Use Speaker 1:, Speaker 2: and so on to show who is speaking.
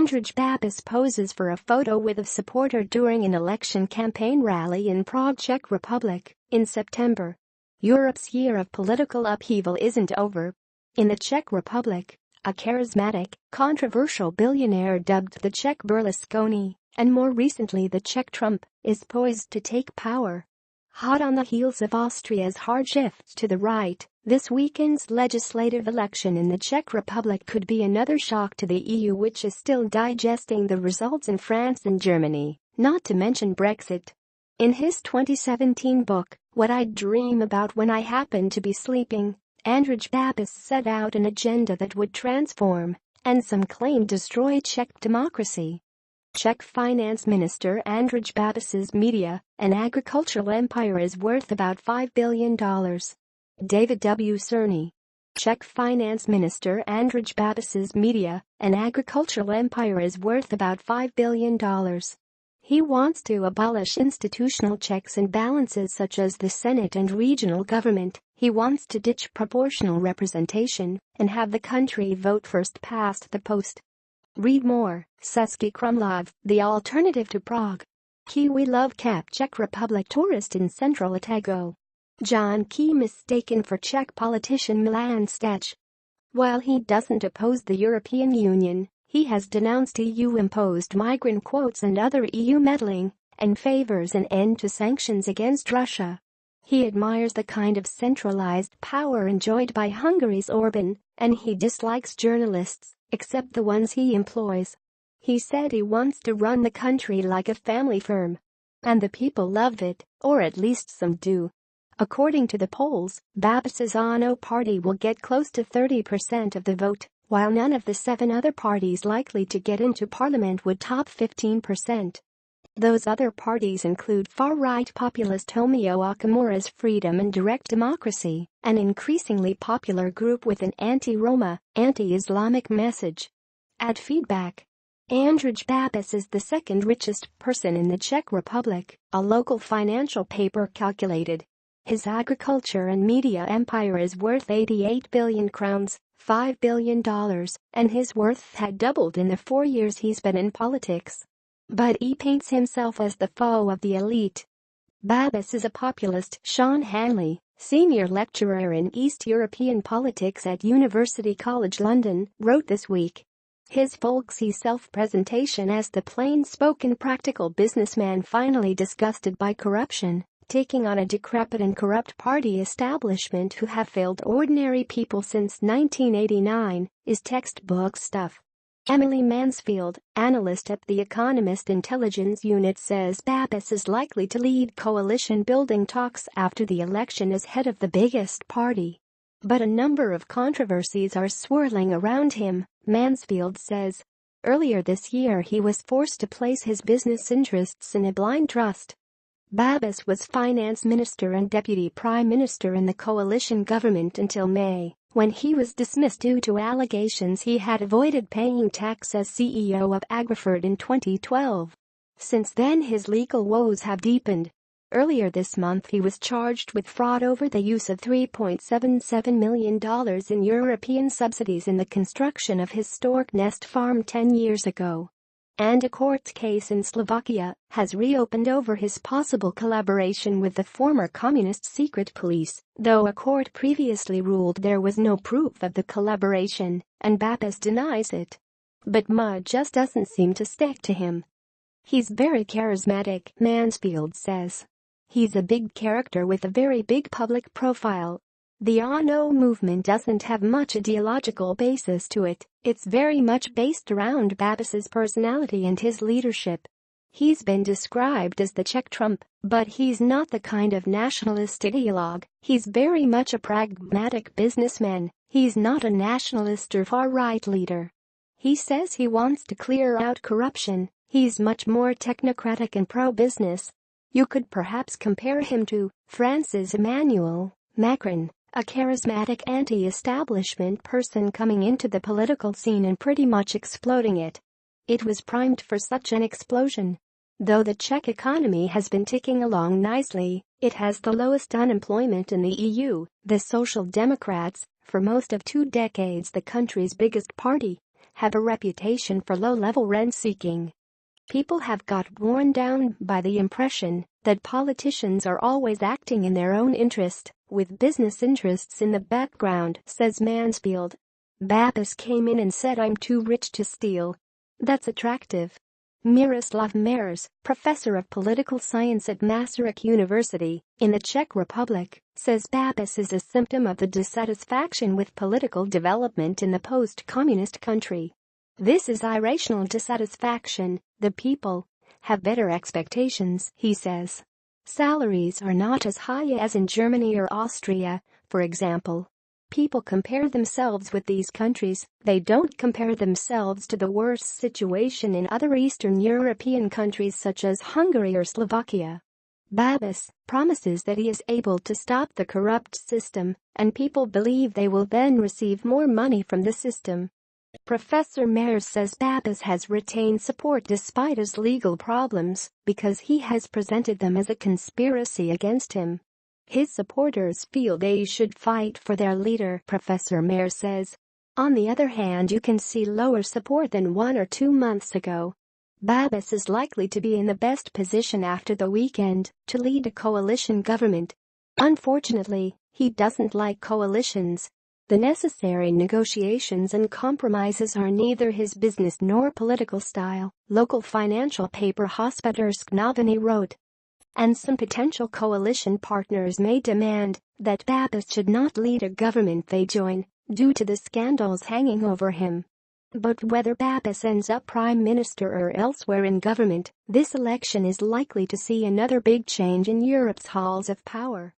Speaker 1: Andrej Babis poses for a photo with a supporter during an election campaign rally in Prague, Czech Republic, in September. Europe's year of political upheaval isn't over. In the Czech Republic, a charismatic, controversial billionaire dubbed the Czech Berlusconi, and more recently the Czech Trump, is poised to take power. Hot on the heels of Austria's hard shift to the right, this weekend's legislative election in the Czech Republic could be another shock to the EU, which is still digesting the results in France and Germany, not to mention Brexit. In his 2017 book, What I'd Dream About When I Happened to Be Sleeping, Andrej Babis set out an agenda that would transform, and some claim destroy, Czech democracy. Czech Finance Minister Andrej Babis's media and agricultural empire is worth about $5 billion. David W. Cerny. Czech Finance Minister Andrej Babis's media and agricultural empire is worth about $5 billion. He wants to abolish institutional checks and balances such as the Senate and regional government. He wants to ditch proportional representation and have the country vote first past the post. Read more. Český Krumlov, the alternative to Prague. Kiwi love cap Czech Republic tourist in central Otago. John Key mistaken for Czech politician Milan Stech. While he doesn't oppose the European Union, he has denounced EU-imposed migrant quotas and other EU meddling, and favors an end to sanctions against Russia. He admires the kind of centralized power enjoyed by Hungary's Orban, and he dislikes journalists, except the ones he employs. He said he wants to run the country like a family firm. And the people love it, or at least some do. According to the polls, Babis's ANO party will get close to 30% of the vote, while none of the 7 other parties likely to get into parliament would top 15%. Those other parties include far-right populist Tomio Okamura's Freedom and Direct Democracy, an increasingly popular group with an anti-Roma, anti-Islamic message. Add feedback. Andrej Babis is the second richest person in the Czech Republic, a local financial paper calculated. His agriculture and media empire is worth 88 billion crowns, $5 billion, and his worth had doubled in the 4 years he's been in politics. But he paints himself as the foe of the elite. Babis is a populist. Sean Hanley, senior lecturer in East European politics at University College London, wrote this week. His folksy self-presentation as the plain-spoken practical businessman finally disgusted by corruption, taking on a decrepit and corrupt party establishment who have failed ordinary people since 1989, is textbook stuff. Emily Mansfield, analyst at The Economist Intelligence Unit, says Babis is likely to lead coalition-building talks after the election as head of the biggest party. But a number of controversies are swirling around him, Mansfield says. Earlier this year he was forced to place his business interests in a blind trust. Babis was finance minister and deputy prime minister in the coalition government until May, when he was dismissed due to allegations he had avoided paying tax as CEO of Agrifert in 2012. Since then his legal woes have deepened. Earlier this month he was charged with fraud over the use of $3.77 million in European subsidies in the construction of his stork nest farm 10 years ago. And a court case in Slovakia has reopened over his possible collaboration with the former communist secret police, though a court previously ruled there was no proof of the collaboration, and Babis denies it. But mud just doesn't seem to stick to him. He's very charismatic, Mansfield says. He's a big character with a very big public profile. The ANO movement doesn't have much ideological basis to it, it's very much based around Babis's personality and his leadership. He's been described as the Czech Trump, but he's not the kind of nationalist ideologue. He's very much a pragmatic businessman. He's not a nationalist or far-right leader. He says he wants to clear out corruption. He's much more technocratic and pro-business. You could perhaps compare him to France's Emmanuel Macron, a charismatic anti-establishment person coming into the political scene and pretty much exploding it. It was primed for such an explosion. Though the Czech economy has been ticking along nicely, it has the lowest unemployment in the EU. The Social Democrats, for most of 2 decades the country's biggest party, have a reputation for low-level rent-seeking. People have got worn down by the impression that politicians are always acting in their own interest, with business interests in the background, says Mansfield. Babis came in and said, "I'm too rich to steal. That's attractive." Miroslav Mers, professor of political science at Masaryk University in the Czech Republic, says Babis is a symptom of the dissatisfaction with political development in the post-communist country. "This is irrational dissatisfaction. The people have better expectations," he says. "Salaries are not as high as in Germany or Austria, for example. People compare themselves with these countries, they don't compare themselves to the worst situation in other Eastern European countries such as Hungary or Slovakia." Babis promises that he is able to stop the corrupt system, and people believe they will then receive more money from the system. Professor Mers says Babis has retained support despite his legal problems because he has presented them as a conspiracy against him. His supporters feel they should fight for their leader, Professor Mers says. On the other hand, you can see lower support than 1 or 2 months ago. Babis is likely to be in the best position after the weekend to lead a coalition government. Unfortunately, he doesn't like coalitions. The necessary negotiations and compromises are neither his business nor political style, local financial paper Hospodářské noviny wrote. And some potential coalition partners may demand that Babis should not lead a government they join, due to the scandals hanging over him. But whether Babis ends up prime minister or elsewhere in government, this election is likely to see another big change in Europe's halls of power.